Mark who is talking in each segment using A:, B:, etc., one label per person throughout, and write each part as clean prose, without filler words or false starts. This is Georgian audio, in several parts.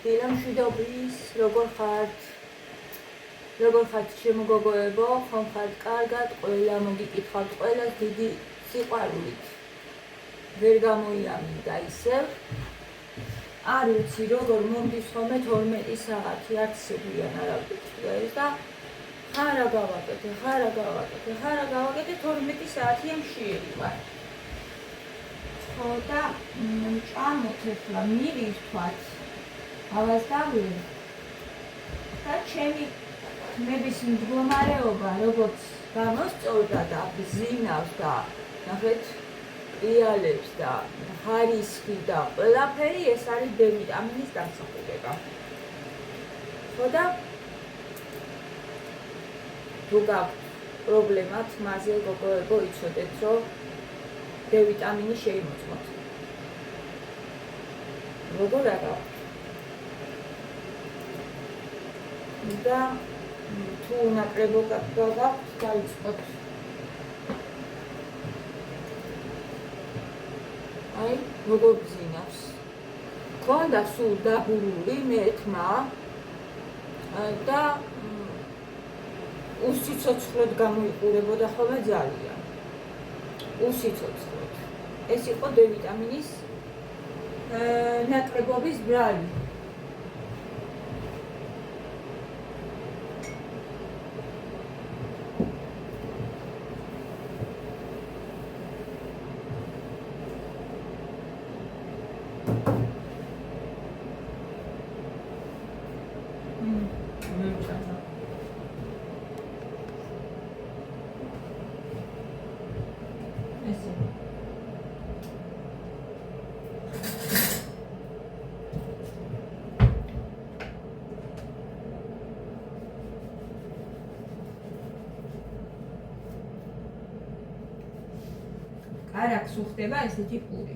A: დილამშვიდობის, როგორ ხართ შემოგოგოებო, ხომ ხართ კარგად, ყველა მოგიკითხავთ ყველას დიდი სიყვარულით. ვერ გამოიამინდა ისევ. არ ვიცი როგორ მომდის ხოლმე 12 საათი, არც შეგვიან არ ავდივარ და ხარა გავაკეთე 12 საათია მშვიერი ვარ. ხო და ჭამოთ ახლა მივირთვათ ავასდავი და ჩემი მების მდგომარეობა როგორც გამოსწორდა და ბზინავს და ნახეთ იალებს და ხარისხი და ყველაფერი ეს არის D ვიტამინის დამსახურება. ხო და თუ გაქვთ პრობლემათ მასე გოგოებო იცოდეთ რომ D ვიტამინი შეიმოწმოთ. როგორ არა და თუ ნაკლებობად გაქვთ დაიწყოთ. აი როგორ ბზინავს. ქონდა სულ დაბურული მეთმა და უსიცოცხლოდ გამოიყურებოდა ხოლმე ძალიან. უსიცოცხლოდ. ეს იყო D ვიტამინის ნაკლებობის ბრალი. არაკს უხდება ესეთი პური.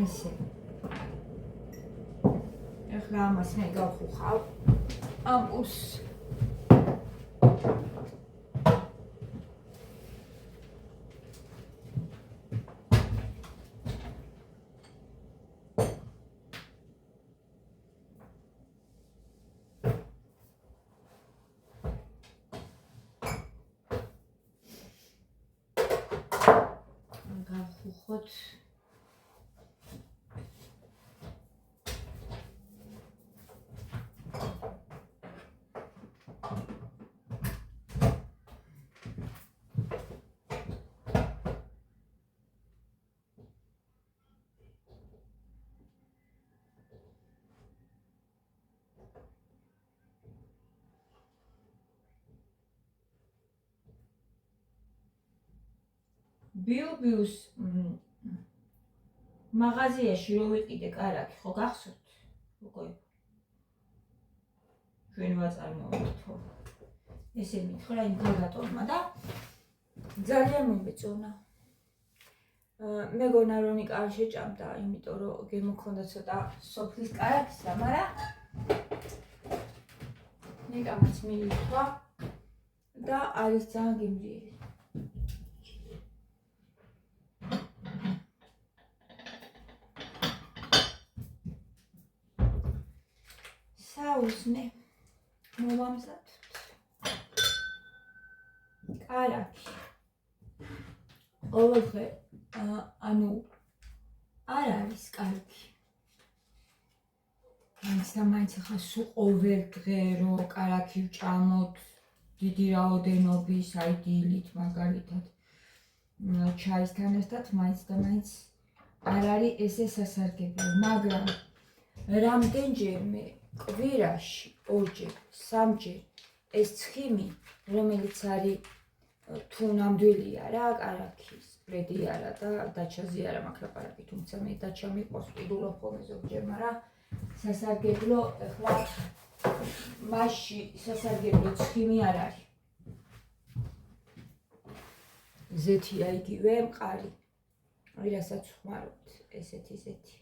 A: ესე. ახლა ამას მე გავხუხავ ამ პურს. გავხუხოთ ბიუბიუს მაღაზიაში რო ვიყიდე კარაკი, ხო გახსოვთ? როგორ ჩვენ ვაწარმოებთო. ესე მითხრა ინტეგრატორმა და ძალიან მომეწონა. მეგონა რომ ნიკა არ შეჭამდა, იმიტომ რომ გემოქონდა ცოტა სოფლის კარაკისა, მაგრამ ნიკამაც მიირთვა და არის ძალიან გემრიელი. საუზნე მოვამზადოთ. კარაკი. ყოველდღე ანუ არ არის კარგი. მაინც ახლა სულ ყოველ დღე რომ კარაკი ვჭამოთ დიდი რაოდენობის აი დილით მაგალითად ჩაისთან ერთად მაინც და მაინც არ არის ესე სასარგებლო, მაგრამ რამდენჯერმე კვირაში ორჯერ, სამჯერ ეს ცხიმი, რომელიც არის თუ ნამდვილია რა, კარაქის სპრედი არა და დაჩაზე არა მაქვს ლაპარაკი, თუმცა მე დაჩა მიყვარს, ვყიდულობ ხოლმე ზოგჯერ, მაგრამ სასარგებლო ახლა მასში სასარგებლო ცხიმი არ არის. ზეთია იგივე მყარი. აი რასაც ვხმარობთ, ესეთი ზეთი.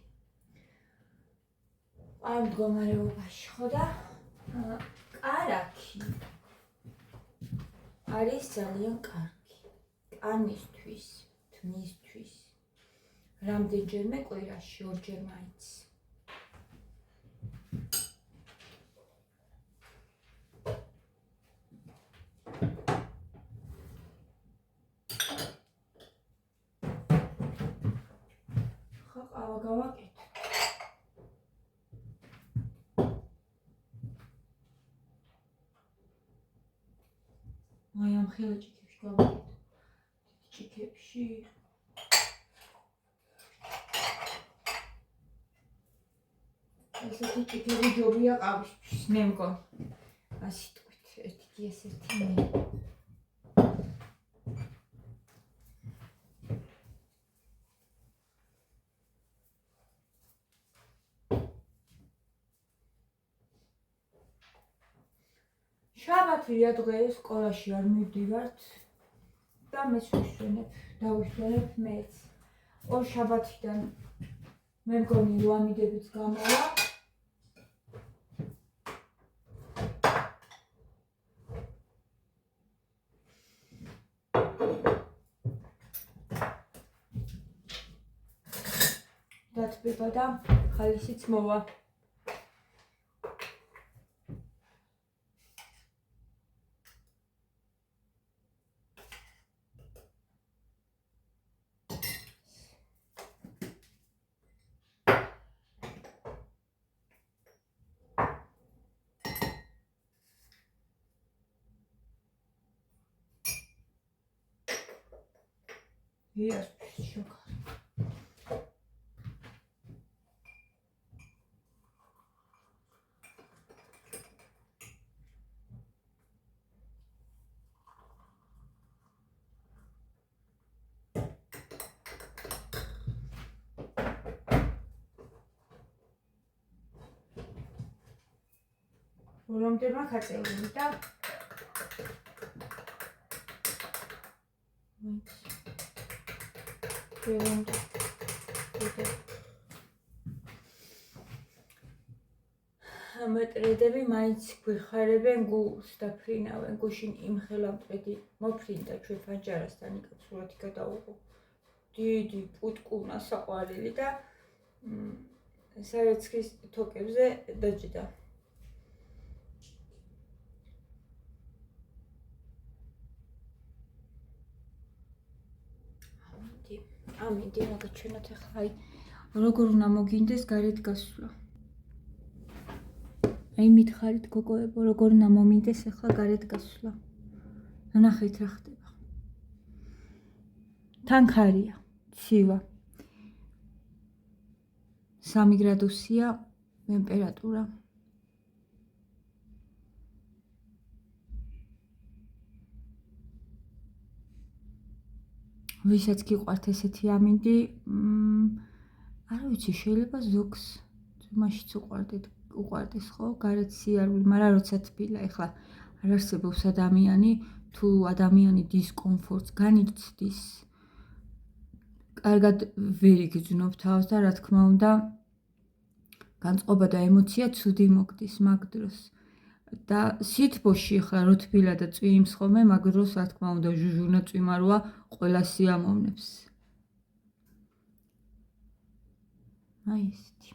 A: ამ მდგომარეობაში ხო და კარაკი არის ძალიან კარგი. კანისთვის, თმისთვის. რამდენჯერმე კვირაში, ორჯერ მაინც. ხა ყავა გავაკეთე. აი ამ ხელა ჭიქებში გავაკეთე. ჭიქებში ესეთი ჭიქები ჯობია ყავისთვის, მე მგონი. ასე თქვით, ერთი დიეს ერთი მე. შაბათია დღეს სკოლაში არ მივდივართ და მეც დავისვენებ მეც. ორ შაბათიდან მე მგონი რომ ამიდებიც გამოვა. დათბება და ხალისიც მოვა. Yes, sugar. რომდერმა ხაწეული და მეტრედები მაინც გვიხარებენ გულს და ფრინავენ. გუშინ იმ ხელა მტრედი მოფრინდა ჩვენ ფანჯარასთან იკაცურად გადაუღო. დიდი პუტკუნა საყვარელი და სარეცხის თოკებზე დაჯდა. ამინდი, მაგათ ჩვენოთ ახლა აი როგორ უნდა მოგინდეს გარეთ გასვლა. აი მითხარით გოგოებო, როგორ უნდა მომინდეს ახლა გარეთ გასვლა. ნახეთ რა ხდება. თანხარია, ცივა. 3 გრადუსია ტემპერატურა. ვისაც გიყვართ ესეთი ამინდი, არ ვიცი, შეიძლება ზოგს მაშიც უყვარდეს ხო, გარეთ სიარული, მაგრამ როცა თბილა, ეხლა არ არსებობს ადამიანი, თუ ადამიანი დისკომფორტს განიცდის, კარგად ვერ იგრძნობს თავს და რა თქმა უნდა, განწყობა და ემოცია ცუდი მოგდის მაგ დროს. და სითბოში ახლა რო თბილა და წვიმს ხოლმე, მაგ დროს რა თქმა უნდა ჟუჟუნა წვიმაროა ყველა სიამოვნებს. აი ესეთი.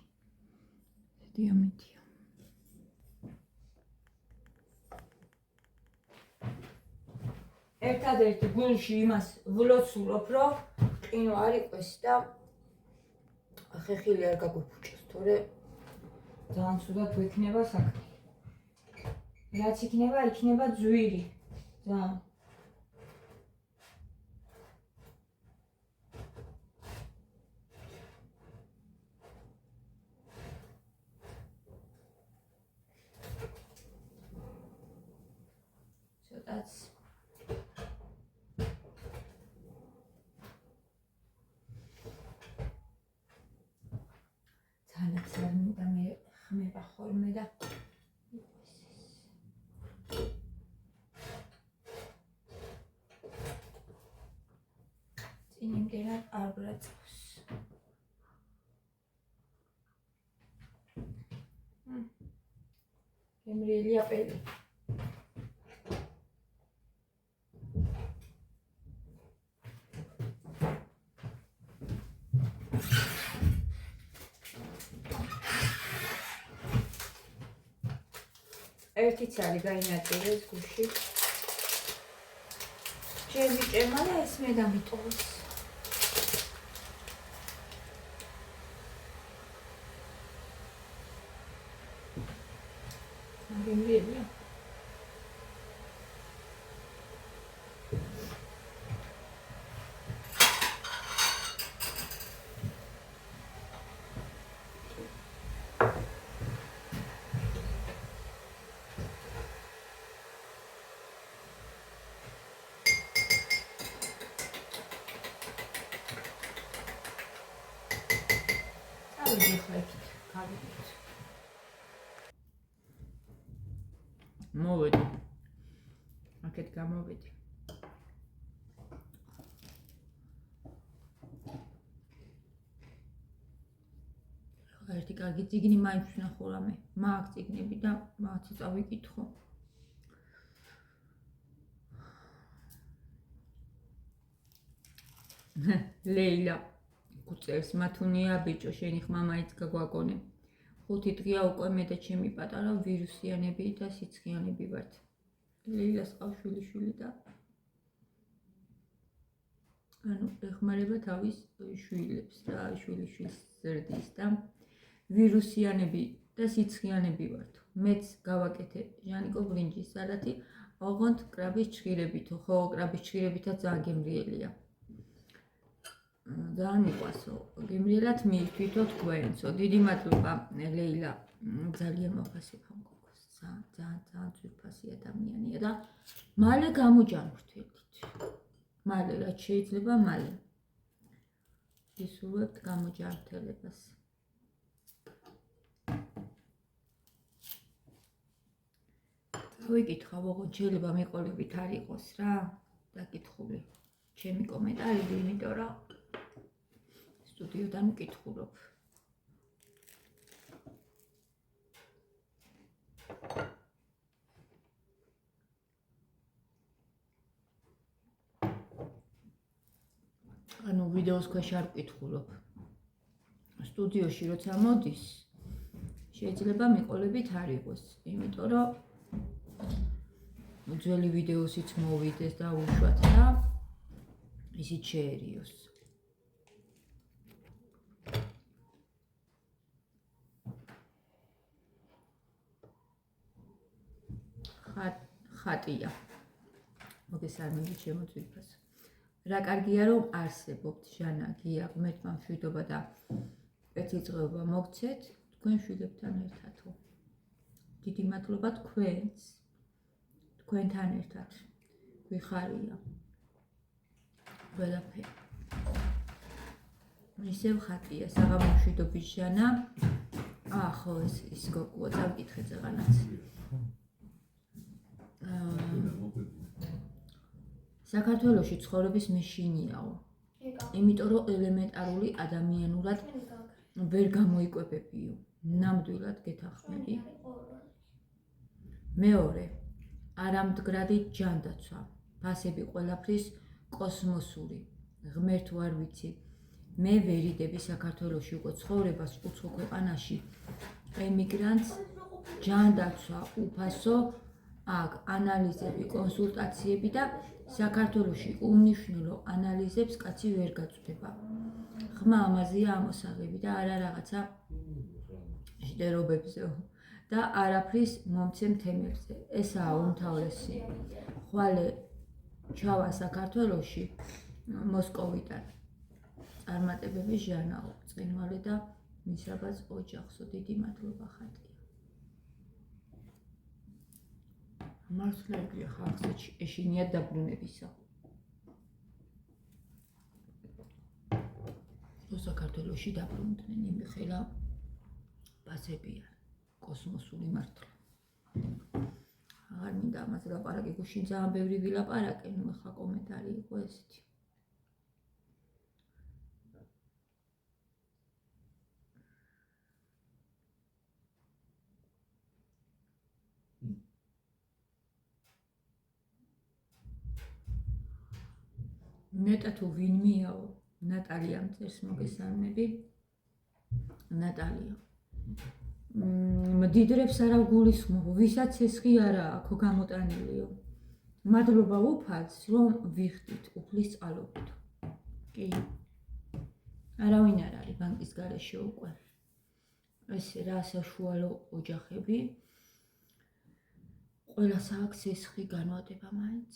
A: დიამეტია. ერთადერთი გულში იმას ვლოცულობ, რომ ყინვა არ იყოს და ხეხილი არ გაგვიფუჭოს, თორე ძალიან ცუდად გვექნება საქმე. რაც იქნება ძვირი. ძალიან. So that's ძალიან არ მინდა მე ხმება ხოლმე და იმდენად არ ბრაწავს. ემრიელი აპელი. ერთი ცალი გაინაწილეს გუში. ჩემი ჭემა და ეს მე დამიტოვოს. გემრიელია. მოვედი. აქეთ გამოვედი. ერთი კარგი წიგნი მაინც ვნახო რამე. მაგ წიგნები და რაღაცა წავიკითხო. ლეილა გუწერს მათუნია ბიჭო შენი ხმა მაინც გაგვაკონე. 5 დღეა უკვე მე და ჩემი პატარა ვირუსიანები და სიცხიანები ვართ. ლეილას ყავს შვილი და ანუ ეხმარება თავის შვილებს და შვილიშვილს ზრდის და ვირუსიანები და სიცხიანები ვართ. მეც გავაკეთე ჟანიკო ბრინჯის სალათი, ოღონდ კრაბის ჭირებითო, ხო კრაბის ჭირებითაც ძალიან გემრიელია. ძალიან მიყვარსო, გემრიელად მიირთვითო თქვენცო. დიდი მადლობა ლეილა, ძალიან მოხასებ ამ გოგოს. ძალიან ძვირფასი ადამიანია და მალე გამოჯანმრთელით. მალე რაც შეიძლება მალე. ისურვებთ გამოჯანმრთელებას. ვიკითხავ, ოღონდ შეიძლება მიყოლებით არ იყოს რა, დაკითხული. ჩემი კომენტარები, იმიტომ რომ სტუდიოდან ვკითხულობ. ანუ ვიდეოს ქვეშ არ ვკითხულობ. სტუდიოში როცა მოდის, შეიძლება მიყოლებით არ იყოს, იმიტომ რომ ძველი ვიდეოსიც მოვიდეს და უშვათ და ისიც შეერიოს. ხატია. მოგესალმებით ჩემო ძვირფასო. რა კარგია რომ არსებობთ ჟანა, გია, ღმერთმა მშვიდობა და კეთილწღეობა მოგცეთ თქვენ შვილებთან ერთადო. დიდი მადლობა თქვენს. თქვენთან ერთად გვიხარია. ყველაფერი. ისევ ხატია, საღამო მშვიდობის ჟანა. ხო ეს გოგოა, წავკითხე წეღანაც. საქართველოში ცხოვრების მეშინიაო. იმიტომ რომ ელემენტარული ადამიანურად ვერ გამოიკვებებიო. ნამდვილად გეთახმები. მეორე, არამდგრადი ჯანდაცვა. ფასები ყველაფრის კოსმოსური. ღმერთ ვარ ვიცი. მე ვერიდები საქართველოში უკვე ცხოვრებას უცხო ქვეყანაში. ემიგრანტს ჯანდაცვა უფასო აქ ანალიზები, კონსულტაციები და საქართველოში უმნიშვნელო ანალიზებს კაცი ვერ გაწვდება. ხმა ამაზეა ამოსაღები და არა რაღაცა ჟდერობებზე და არაფრის მომცემ თემებზე. ესაა უმთავრესი. ხვალე ჩავა საქართველოში მოსკოვიდან. წარმატებები ჟანაო, წინვალე და მისაბაც ოჯახსო. დიდი მადლობა ხატია. მართლია ხალხს ეშინია დაბრუნებისა. საქართველოში დაბრუნდნენ იმხელა პასებია კოსმოსური მართლა. აღარ მინდა ამაზე ლაპარაკი, გუშინ ძალიან ბევრი ვილაპარაკე, ნუ ახლა კომენტარი იყო ესეთი. ნეტა თუ ვინმეაო, ნატალიამ წერს მოგესალმები. ნატალია. მდიდრებს არა გულისხმობ, ვისაც ცესხი არა აქ გამოტანილიო. მადლობა უფალს, რომ ვიხდით უფლის წყალობით. კი. არავინ არ არის ბანკის გარეშე უკვე. ეს რა საშუალო ოჯახები. ყველას აქვს ცესხი განვადება მაინც.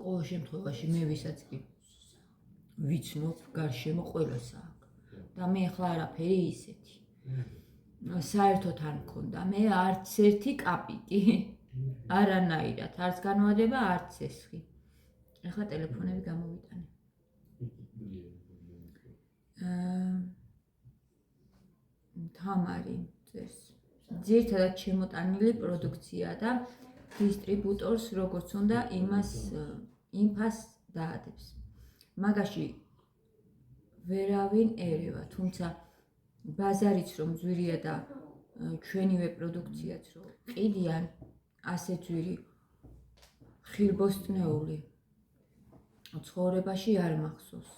A: ყოველ შემთხვევაში მე ვისაც კი ვიცნობ გარშემო ყველას აქვს. და მე ახლა არაფერი ისეთი. საერთოდ არ მქონდა მე არც ერთი კაპიკი. არანაირად, არც განვადება, არც ცესხი. ახლა ტელეფონები გამოვიტანე. თამარი წერს. ძირითადად შემოტანილი პროდუქცია და დისტრიბუტორს როგორც უნდა იმას დაადებს. მაგაში ვერავინ ერევა, თუმცა ბაზარიც რომ ძვირია და ჩვენივე პროდუქციაც რომ ყიდიან, ასე ძვირი ხილბოსტნეული ცხოვრებაში არ მახსოვს.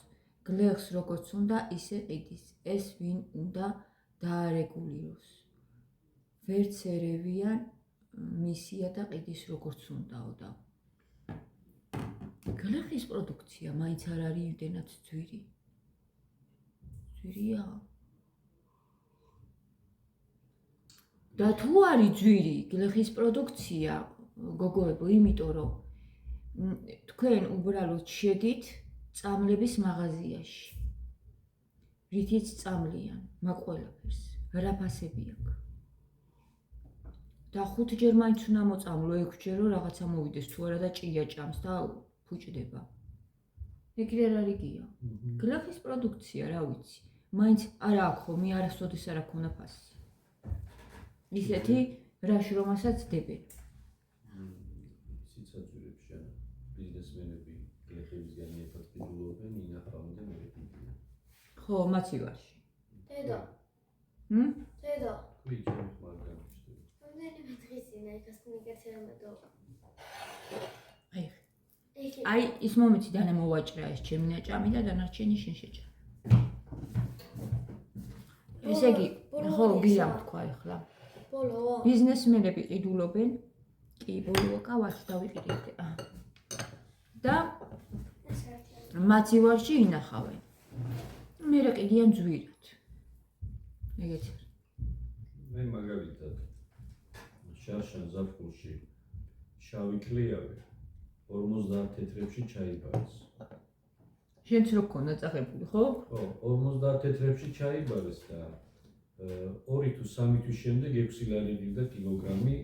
A: გლეხს როგორც უნდა ისე ყიდის. ეს ვინ უნდა დაარეგულიროს. ვერც ერევიან მისია და ყიდის როგორც უნდაო და გლეხის პროდუქცია მაინც არ არის იმდენად ძვირი. ძვირია. და თუ არის ძვირი გლეხის პროდუქცია, გოგოებო, იმიტომ რომ თქვენ უბრალოდ შედით წამლების მაღაზიაში. რითიც წამლიან, მაგ ყველაფერს, რა ფასები აქვს. და 5 ჯერ მაინც უნდა მოწამლო, 6 ჯერ რომ რაღაცა მოვიდეს, თუ არა და ჭია ჭამს და ფუჭდება. ეგრე არ არიგია. გლეხის პროდუქცია, რა ვიცი. მაინც არა აქვს ხომ, არასოდეს არ აქვს ფასი. ისეთი რა შრომასაც დებენ.
B: სიცოცხლეებში ბიზნესმენები გლეხებისგან ეფექტურობენ, ინახავენ და მერეკიდიან.
A: ხო, მაცივარში.
C: დედა. დედა.
B: ვი ჩემი ხმარგან შევ.
C: რამდენიმე დღის წინ აიქას მიგეცერმედო.
A: აი, ის მომენტი დანე მოვაჭრა ეს ჩემი ნაჭამი და დანარჩენი შენ შეჭრა. ესე იგი, ხო, გიამ თქვა ახლა.
C: ბოლო.
A: ბიზნესმენები ყიდულობენ. კი, ბოლო კავას დავიყიდეთ. და მაცივარში ინახავენ. მერე ყიდიან ძვირად. ეგეც.
B: მე მაგალითად შარშან ზაფხულში შავი კლიავი 50 თეთრებში ჩაიბარეს.
A: შენც რო გქონდა წახებული, ხო?
B: ხო, 50 თეთრებში ჩაიბარეს და 2 თუ 3 თვის შემდეგ 6 ლარი გიდა კილოგრამი.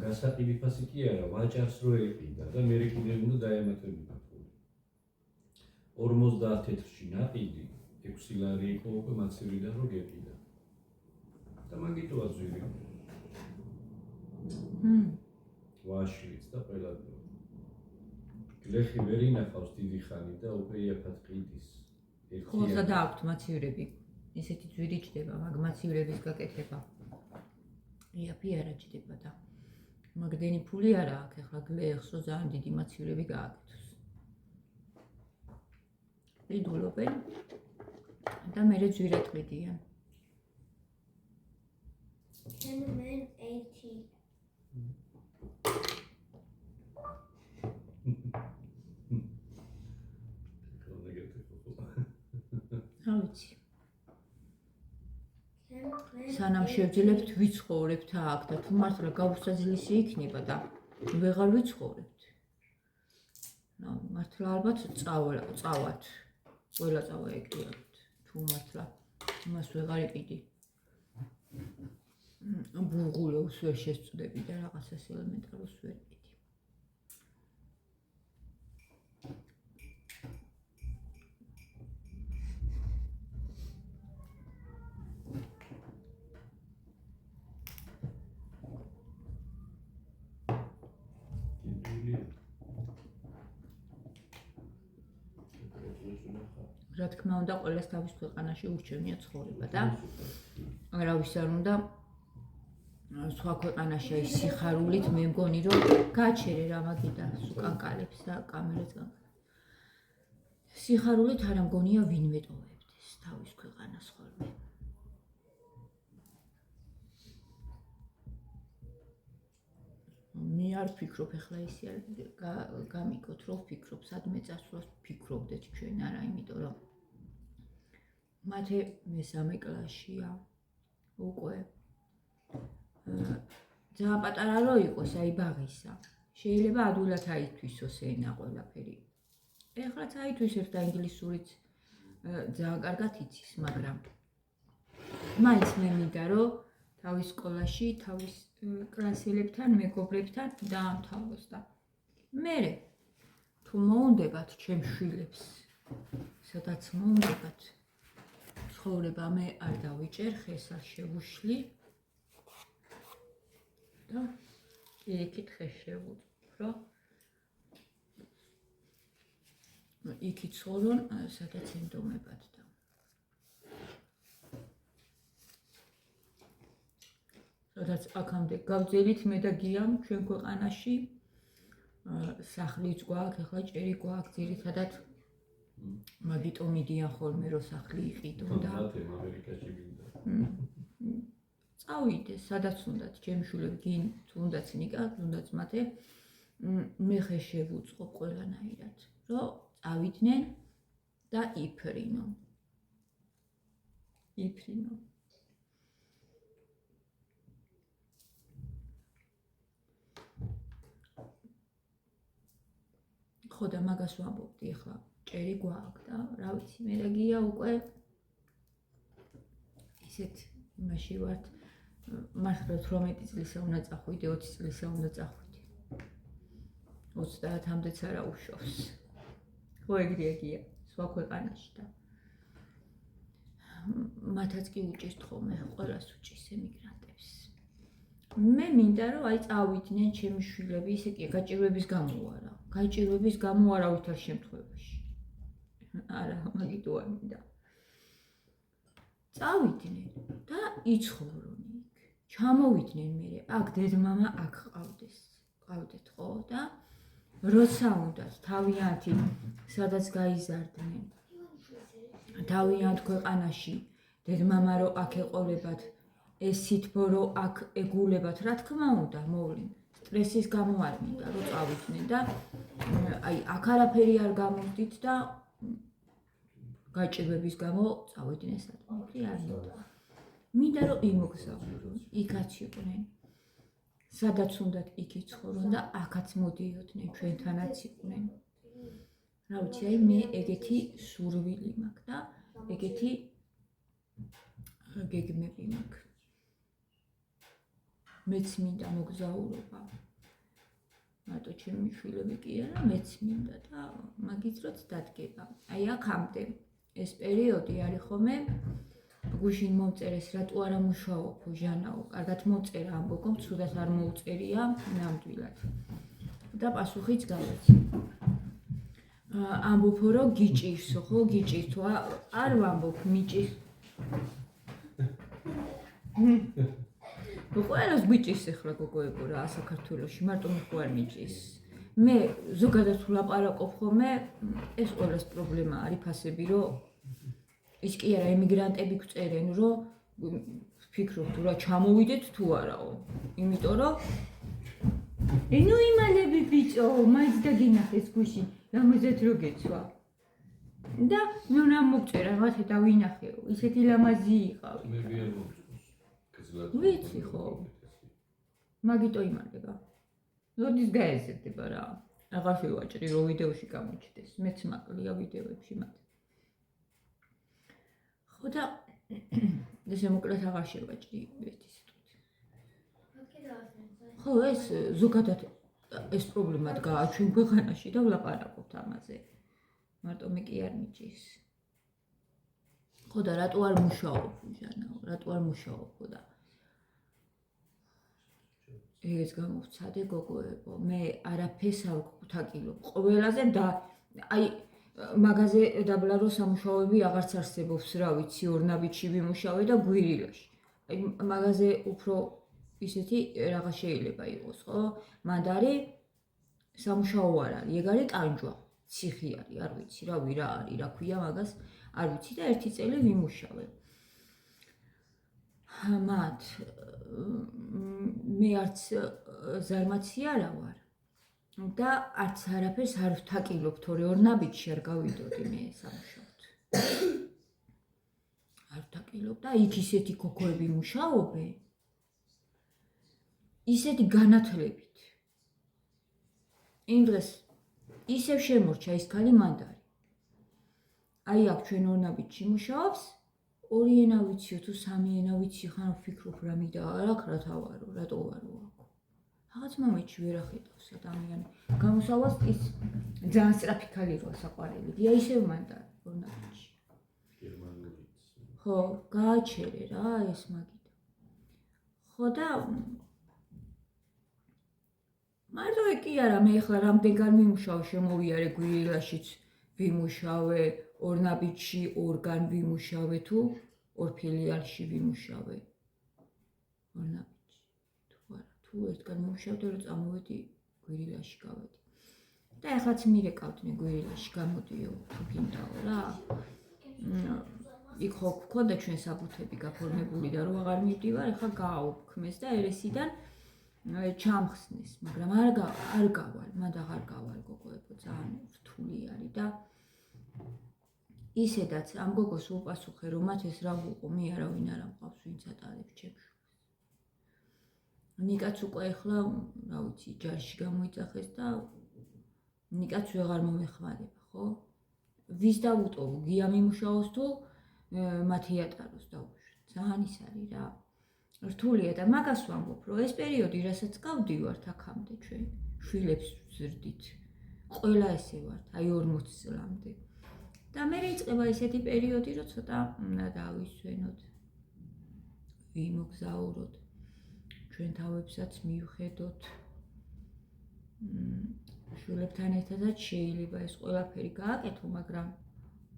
B: გასაყიდი ფასი კი არა, ვაჭარს რო ეყიდა და მე კიდევ უნდა დაემატებინა ფული. 50 თეთრში ნაყიდი 6 ლარი იყო უკვე მაცივიდან რო გეყიდა. და მაგიტოა ძვირი. ვაშლიც და ყველა გლეხი ვერ ინახავს დიდი ხანი და უკვე იაფად ყიდის.
A: ხო, სადაა აქვთ მაცივრები. ისეთი ძვირი ჯდება, მაგ მაცივრების გაკეთება. იაფი არა ჯდება და მაგდენი ფული არა აქვს, ახლა გლეხს რო ძალიან დიდი მაცივრები გააკეთოს. ყიდულობენ და მერე ძვირად ყიდიან.
C: Gentleman 80.
A: რა ვიცი. სანამ შევძლებთ ვიცხოვრებთ აქ და თუ მართლა გაუსაძლისი იქნება და ვეღარ ვიცხოვრებთ. მართლა ალბათ წავათ. ყველა წავა ეკლიავთ. თუ მართლა იმას ვეღარ იყიდი. ბურღულოს ვერ შესწდები და რაღაცას ელემენტარულს ვერ იყიდი. რა თქმა უნდა, ყველას თავის ქვეყანაში ურჩევნია ცხოვრება და არავის არ უნდა სხვა ქვეყანაში აი სიხარულით მე მგონი რომ გაჩერე რა მაგიდა უკანკალებს და კამერაც გან სიხარულით არ მგონია ვინმე ტოვებდეს თავის ქვეყანას ხოლმე მე არ ვფიქრობ ახლა ისე არ გამიგოთ რომ ვფიქრობ სადმე წასვლას ვფიქრობდეთ ჩვენ არა იმიტომ რომ მათე მესამე კლასშია უკვე ძალიან პატარა რო იყოს აი ბაღისა შეიძლება ადვილად აითვისოს ენა ყველაფერი ეხლაც აითვისებს და ინგლისურიც ძალიან კარგად იცის მაგრამ მაინც მე მინდა რომ თავის სკოლაში თავის კლასელებთან მეგობრებთან დაამთავროს და მე თუ მოუნდებათ ჩემს შვილებს სადაც მოუნდებათ ცხოვრება მე არ დავიჭერ ხეს არ შევუშლი და იქით ხეს შევუწყო იქით ცხოვრონ სადაც ემდომებათ და სადაც აქამდე გავძელით მე და გიამ ჩვენ ქვეყანაში სახლიც გვაქვს ახლა ჭერი გვაქვს ძირითადად მაგიტომ მიდიან ხოლმე რომ სახლი იყიდო და
B: ამერიკაში გინდა
A: წავიდეს სადაც უნდათ ჩემი შვილები გინ თუნდაც ნიკა თუნდაც მათე მე ხე შევუწყო ყველანაირად რომ წავიდნენ და იფრინო ხო და მაგას ვამბობდი ახლა ჭერი გვაქვს და რა ვიცი მე და გია უკვე ისეთ იმაში ვართ მართლა 18 წლისა უნდა წახვიდე 20 წლისა უნდა წახვიდე 30-მდეც არა უშავს ხო ეგრეა გია სხვა ქვეყანაში და მათაც კი უჭირთ ხოლმე ყველას უჭირს ემიგრანტებს მე მინდა რომ აი წავიდნენ ჩემი შვილები ისე კი გაჭირვების გამო არავითარ შემთხვევაში არა მაგიტო არ მინდა წავიდნენ და იცხოვრონ იქ ჩამოვიდნენ მე აქ დედმამა აქ ყავდეთ ხო და როცა უნდათ თავიანთი სადაც გაიზარდნენ თავიანთ ქვეყანაში დედმამა რო აქ ეყოლებათ ეს სითბო რო აქ ეგულებათ რა თქმა უნდა მოვლენ სტრესის გამო არ მინდა რომ წავიდნენ და აი აქ არაფერი არ გამოვდით და გაჭირვების გამო წავიდნენ სადმე არ მინდა რომ იმოგზავნონ იქაც იყვნენ სადაც უნდათ იქ იცხოვრონ და აქაც მოდიოდნენ ჩვენთანაც იყვნენ რა ვიცი აი მე ეგეთი სურვილი მაქვს და ეგეთი გეგმები მაქვს მეც მინდა მოგზაურობა მარტო ჩემი შვილები კი არა მეც მინდა და მაგით როც დადგება აი აქამდე ეს პერიოდი არის ხოლმე გუშინ მომწერეს რატო არა მუშაობ ჟანაო კარგად მოწერა ამბობ ცუდად არ მოუწერია ნამდვილად და პასუხიც გავეცი ამბობ რომ გიჭირსო ხო გიჭირთო არ ვამბობ მიჭირს ყველას გვიჭირს ახლა გოგოებო რა საქართველოში მარტო მე ხო არ მიჭირს მე ზოგადად თუ ლაპარაკობ ხოლმე ეს ყველას პრობლემა არის ფასები რომ ის კი არა ემიგრანტები გვწერენ რომ ვფიქრობთ რა ჩამოვიდეთ თუ არაო იმიტომ რომ ნუ იმალები ბიჭო მაინც დაგინახეს გუშინ რამოზეთ რო გეცვა და ნუ მოგწერა მათე დავინახეო ისეთი ლამაზი იყავი
B: მე ვიარ მოგწონს
A: ვიცი ხო მაგიტო იმალება როდის გაეზრდება რა აღარ შევაჭრი რომ ვიდეოში გამოჩნდეს მეც მაკლია ვიდეოებში მათ ხო და ესე მოკლედ აღარ შევაჭრი ერთი სიტყვით ხო ეს ზოგადად ეს პრობლემა დგაა ჩვენ ქვეყანაში და ვლაპარაკობთ ამაზე მარტო მე კი არ მიჭირს ხო და რატო არ მუშაობ ჟანაო რატო არ მუშაობ ხო და ეს გამოვცადე გოგოებო მე არაფერს არ ვქუთაკილობ ყველაზე და აი მაგაზე დაბლა რომ სამუშაოები აღარც არსებობს რა ვიცი ორნაბიჯი ვიმუშავე და გვირილაში აი მაგაზე უფრო ისეთი რაღაც შეიძლება იყოს, ხო? მანდ არის სამუშაო არ არის, ეგ არის ტანჯვა, ციხი არის, არ ვიცი რა არის, რა ქვია მაგას, არ ვიცი და 1 წელი ვიმუშავე. მათ მე არც ზარმაცი არა ვარ და არც არაფერს არ ვთაკილობ, თორე ორნაბიჯში არ გავიდოდი მე სამუშაოდ. არ ვთაკილობ და იქ ისეთი ქოქოები მუშაობენ, ისეთი განათლებით. იმ დღეს ისევ შემორჩა ის ქალი მანდარი. აი აქ ჩვენ ორნაბიჯში მუშაობს, 2 ენა ვიციო თუ 3 ენა ვიცი, ხან ვფიქრობ რა მინდა არა აქ რა თავარო, რატო ვარო აქ. რაღაც მომენტში ვერ ახედავს ადამიანი. გამოსავალს ის ძალიან სწრაფი ქალი როა საყვარელი. დია ისევ მანდარი ორნაბიჯში. ხო, გააჩერე რა ეს მაგიდა. ხო და მარტო კი არა, მე ახლა რამდენგან ვიმუშავე, შემოვიარე გვირილაშიც ვიმუშავე, ორნაბიჯში ორგან ვიმუშავე თუ ორ ფილიალში ვიმუშავე. ორნაბიჯში. თუ არა, თუ ერთგან ვიმუშავდე, რომ წამოვედი გვირილაში გავედი. და ახლაც მირეკავდნენ გვირილაში გამოდიო, თუ გინდაო რა. იქ ხო გქონდა ჩვენ საბუთები გაფორმებული და რო აღარ მივდივარ, ახლა გააუქმეს და ერესიდან ჩამხსნეს, მაგრამ არ გავალ, მანდ აღარ გავალ გოგოებო, ძალიან რთული არის და ისედაც ამ გოგოს უპასუხე, რომ მათ ეს რა უყო, მე არავინ არ ამყავს, ვინც ატარებს ჩემს. ნიკაც უკვე ახლა, რა ვიცი, ჯარში გამოიძახეს და ნიკაც ვეღარ მომეხმარება, ხო? ვის დავუტოვო, გია მიმუშაოს თუ მათი ატაროს დავუშვათ. ძალიან ის არის რა. რთულია და მაგას ვამბობ, რომ ეს პერიოდი, რასაც გავდივართ აქამდე ჩვენ, შვილებს ვზრდით. ყველა ესე ვართ, აი 40 წლამდე. და მე იწყება ესეთი პერიოდი, რომ ცოტა დავისვენოთ, ვიმოგზაუროთ, ჩვენ თავებსაც მივხედოთ. შვილებთან ერთადაც შეიძლება ეს ყველაფერი გააკეთო, მაგრამ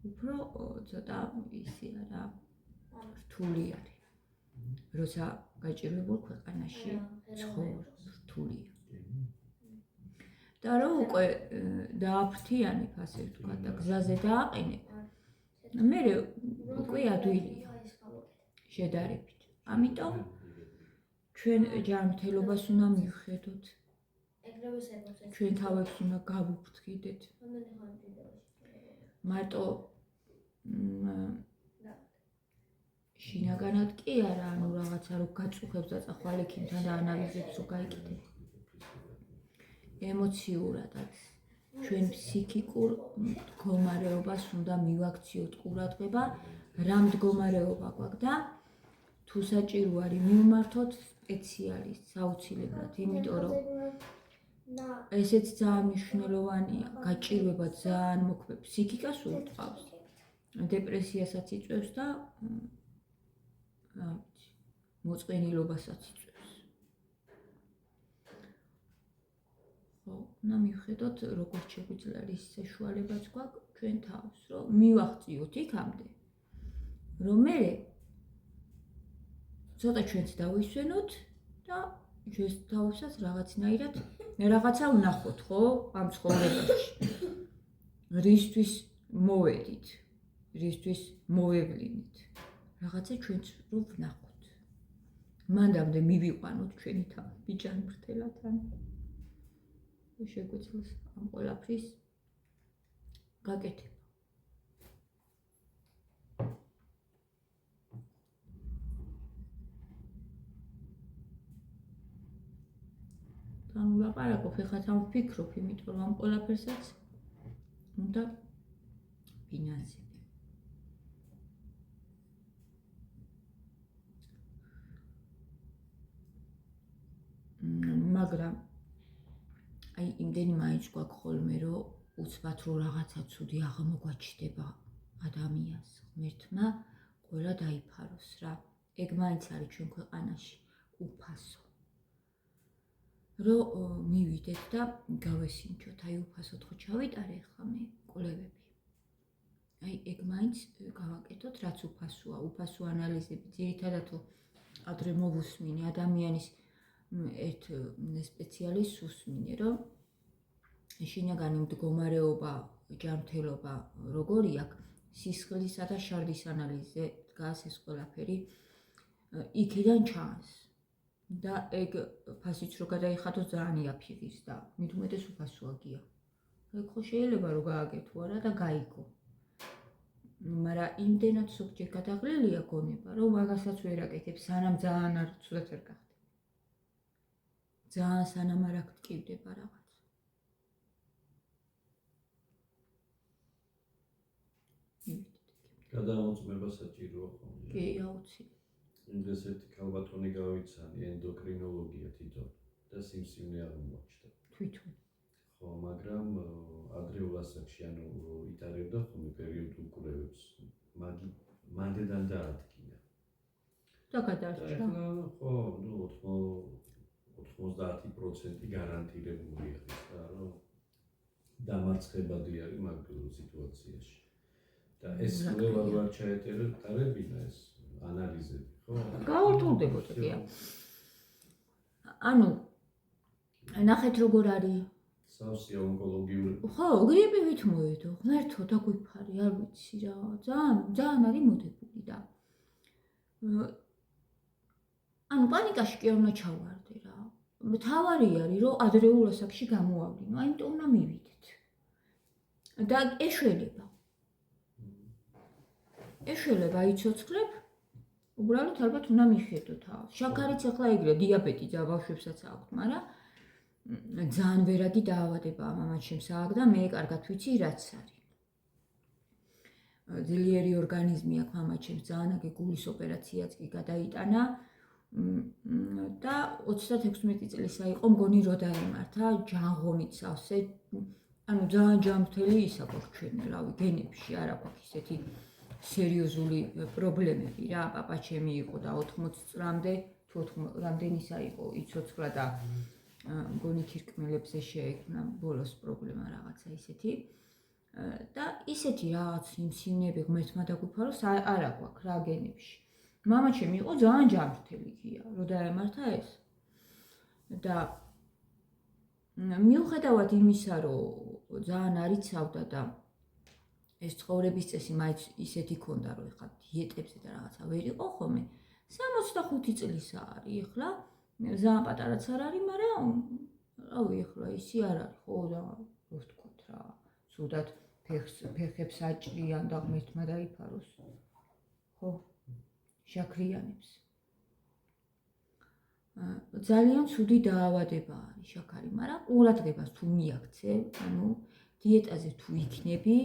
A: უფრო ცოტა ისია რა, რთული არის. როცა გაჭირვებულ ქვეყანაში ცხოვრობ, რთულია. და რო უკვე დააფრთიანებ, ასე ვთქვათ, და გზაზე დააყენებ, მე უკვე ადვილია შედარებით. ამიტომ ჩვენ ჯანმრთელობას უნდა მივხედოთ. ჩვენ თავებს უნდა გავუფრთხილდეთ. მარტო შინაგანად კი არა, ანუ რაღაცა რო გაწუხებს და წახვალ ექიმთან და ანალიზებს რო გაიკეთებ. ემოციურადაც ჩვენ ფსიქიკურ მდგომარეობას უნდა მივაქციოთ ყურადღება, რა მდგომარეობა გვაქვს და თუ საჭირო არის მივმართოთ სპეციალისტს აუცილებლად, იმიტომ რომ ესეც ძალიან მნიშვნელოვანია, გაჭირვება ძალიან მოქმედ ფსიქიკას ურტყავს. დეპრესიასაც იწვევს და მოწყენილობასაც იწვევს. ხო, უნდა მივხედოთ, როგორც შეგვიძლია რის საშუალებაც გვაქვს ჩვენ თავს, რომ მივაღწიოთ იქამდე, რომ მე ცოტა ჩვენც დავისვენოთ და ჩვენს თავსაც რაღაცნაირად რაღაცა ვნახოთ, ხო, ამ ცხოვრებაში. რისთვის მოვედით, რისთვის მოვევლინით. რაღაცა ჩვენც რო ვნახოთ. მანდამდე მივიყვანოთ ჩვენი თავი ჯანმრთელად. შეგვიძლია ამ ყველაფრის გაკეთება. თან ვლაპარაკობ, ეხლა თან ვფიქრობ, იმიტომ რომ ამ ყველაფერსაც უნდა ფინანსები. მაგრამ აი იმდენი მაინც გვაქვს ხოლმე, რომ უცბად რო რაღაცა ცუდი აღმოგვაჩნდება ადამიანს, ღმერთმა ყველა დაიფაროს რა. ეგ მაინც არის ჩვენ ქვეყანაში უფასო. რომ მივიდეთ და გავესინჯოთ, აი უფასოდ ხო ჩავიტარე ახლა მე კვლევები. აი ეგ მაინც გავაკეთოთ, რაც უფასოა, უფასო ანალიზები, ძირითადად ადრე მოვუსმინე ადამიანის ერთ სპეციალისტს უსმინე, რომ შინაგანი მდგომარეობა, ჯანმრთელობა როგორი აქვს, სისხლისა და შარდის ანალიზზე დგას ეს ყველაფერი, იქიდან ჩანს. და ეგ ფასიც რო გადაიხადო ძალიან იაფიღის და მით უმეტეს უფასოა. ეგ ხო შეიძლება რომ გააკეთო არა და გაიგო. მაგრამ იმდენად ზოგჯერ გადაღლილია გონება, რომ მაგასაც ვერ აკეთებ, სანამ ძალიან არ ცუდად ვერ გახდე. ძალიან სანამ არ აქტივდება რაღაც.
B: გადამოწმება საჭიროა ხოლმე.
A: კი, აუცილებლად.
B: იმდეს ერთი ქალბატონი გავიცანი ენდოკრინოლოგია თვითონ და სიმსივნე აღმოჩნდა.
A: თვითონ.
B: ხო, მაგრამ ადრეულ ასაკში ანუ იტარებდა ხოლმე პერიოდულ კვლევებს. მანდედან დაადგინა.
A: და გადარჩა.
B: ხო, ნუ 90% გარანტირებულია და რომ დამარცხებადი არის მაგ სიტუაციაში. და ეს კვლევა რო არ ჩაეტარებინა ეს ანალიზები, ხო?
A: გაურთულდებოდა კი. ანუ ნახეთ როგორ არის.
B: სავსეა ონკოლოგიური.
A: ხო, გრიპივით მოვედო, ღმერთო დაგვიფარი, არ ვიცი რა. ძალიან არის მოდებული და ანუ პანიკაში კი არ უნდა ჩავარდე რა. მთავარი არის რომ ადრეულ ასაკში გამოავლინო, აიმიტომ უნდა მივიდეთ. და ეშველება იცოცხლებ, უბრალოდ ალბათ უნდა მიხედო თავს. შაქარიც ახლა იგრე დიაბეტი და ბავშვებსაც აქვს, მაგრამ ძალიან ვერაგი დაავადებაა მამაჩემს აქვს და მე კარგად ვიცი რაც არის. ძლიერი ორგანიზმი აქვს მამაჩემს, ძალიან აგე გულის ოპერაციაც კი გადაიტანა და 36 წლისა იყო მგონი რო დაემართა ჯანღონით სავსე, ანუ ძალიან ჯანმრთელი ისა გვაქვს ჩვენ, რავი, გენებში არ აქვს ისეთი სერიოზული პრობლემები რა. პაპა ჩემი იყო და 80 წლამდე, თუ 80 რამდენისა იყო, იცოცხლა და მგონი ქირკმელებზე შეექმნა ბოლოს პრობლემა რაღაცა ისეთი. და ისეთი რაღაც სიმსივნეები ღმერთმა დაგვიფაროს არ აქვს რა გენებში. მამა ჩემი იყო ძალიან ჯანმრთელი გია, რო დაემართა ეს. და მიუხედავად იმისა, რომ ძალიან არიცავდა და ეს ცხოვრების წესი მაინც ისეთი ქონდა, რომ ეხლა დიეტებზე და რაღაცა ვერ იყო ხოლმე. 65 წლისა არის ეხლა, ძალიან პატარაც არ არის, მაგრამ რავი, ეხლა ისი არ არის, ხო და რო ვთქვათ რა, ცუდად ფეხებს აჭრიან და ღმერთმა დაიფაროს. ხო, შაქრიანებს. ძალიან ცუდი დაავადება არის შაქარი, მაგრამ ყურადღებას თუ მიაქცე, ანუ დიეტაზე თუ იქნები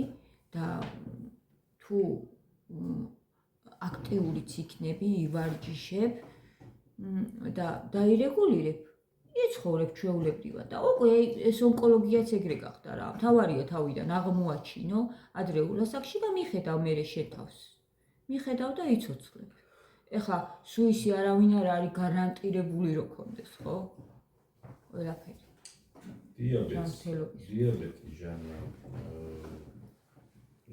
A: და თუ აქტიურიც იქნები, ივარჯიშებ და დაირეგულირებ, იცხოვრებ ჩვეულებრივად და უკვე ეს ონკოლოგიაც ეგრე გახდა რა. მთავარია თავიდან აღმოაჩინო ადრეულ ასაკში და მიხედავ მერე შეთავს. მიხედავ და იცოცხლებ. ეხლა სუისი არავინ არ არის გარანტირებული რო კონდეს, ხო? ყველაფერი.
B: დიაბეტი ჟანა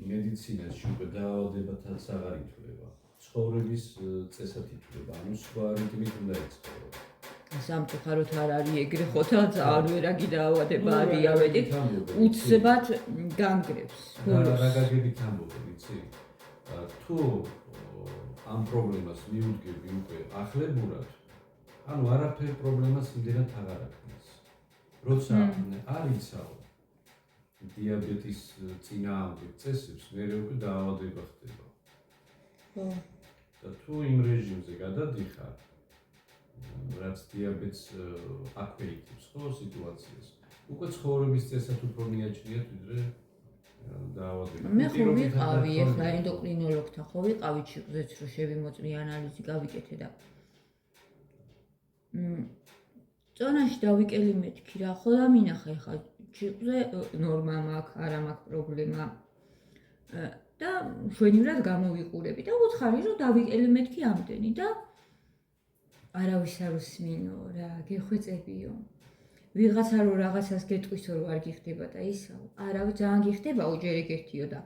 B: მედიცინაში უკვე დაავადებათაც აღარ ითვლება. ცხოვრების წესად ითვლება, ანუ სხვა რიტმით უნდა ეცხოვრა.
A: სამწუხაროდ არ არის ეგრე ხო და ძალიან ვერაგი დაავადება არის დიაბეტით, უცბად განგრევს.
B: რა გაგებით ამბობ, ვიცი? თუ ამ პრობლემას მიუდგები უკვე ახლებურად, ანუ არაფერ პრობლემას იმდენად აღარ აქვს. როცა არ იცავ დიაბეტის წინააღმდეგ წესებს, მერე უკვე დაავადება ხდება.
A: ხო.
B: და თუ იმ რეჟიმზე გადადიხარ, რაც დიაბეტს აქვეითებს ხო სიტუაციას, უკვე ცხოვრების წესად უფრო მიაჩნიათ ვიდრე დაავადება.
A: მე ხო ვიყავი ახლა ენდოკრინოლოგთან, ხო ვიყავი ჩიყზეც რო შევიმოწმე ანალიზი გავიკეთე და წონაში დავიკელი მეთქი რა, ხო და მინახე ხა ჩიყზე ნორმა მაქვს, არა მაქვს პრობლემა. და შვენივრად გამოვიყურები და უთხარი რომ დავიკელი მეთქი ამდენი და არავის არ უსმინო რა, გეხვეწებიო. ვიღაცა რო რაღაცას გეტყვისო რომ არ გიხდება და ისაო, არავი ძალიან გიხდებაო ჯერ ეგ ერთიო და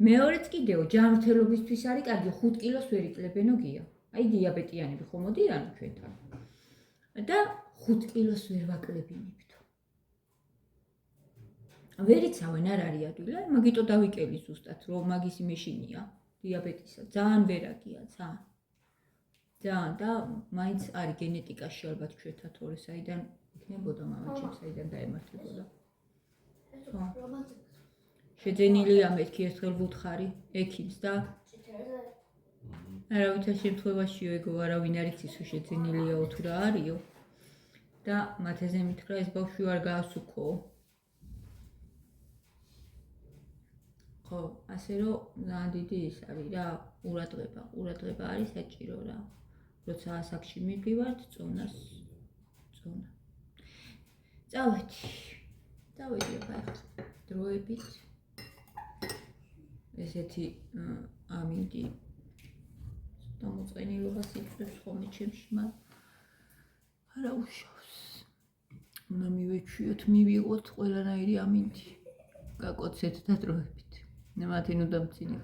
A: მეორეც კიდეო ჯანმრთელობისთვის არის კარგი 5 კილოს ვერ იკლებენო გია. აი დიაბეტიანები ხო მოდიან ჩვენთან. და 5 კილოს ვერ ვაკლებინებთ. ვერ იცავენ არ არის ადვილი, მაგიტო დავიკელი ზუსტად, რომ მაგისი მეშინია, დიაბეტისა, ძალიან ვერაგია, ძალიან. ძალიან და მაინც არის გენეტიკაში ალბათ ჩვენთან თორე საიდან იქნებოდა მამაჩემ, საიდან დაემართებოდა. შეძენილია მეთქი ერთხელ ვუთხარი ექიმს და არავითარ შემთხვევაში ეგო არავინ არ იცის რომ შეძენილიაო თუ რა არისო და მათეზე მითხრა ეს ბავშვი არ გაასუქო. ხო, ასე რომ ძალიან დიდი ის არის რა, ყურადღება არის საჭირო რა. როცა ასაკში მივდივართ, წონას. წავედი ახლა დროებით. ესეთი ამინდი დამოწყენილობას იწვევს ხოლმე ჩემში, მაგრამ არა უშავს. უნდა მივეჩვიოთ, მივიღოთ ყველანაირი ამინდი. გაკოცეთ და დროებით. ნემათინ უნდა მცინე.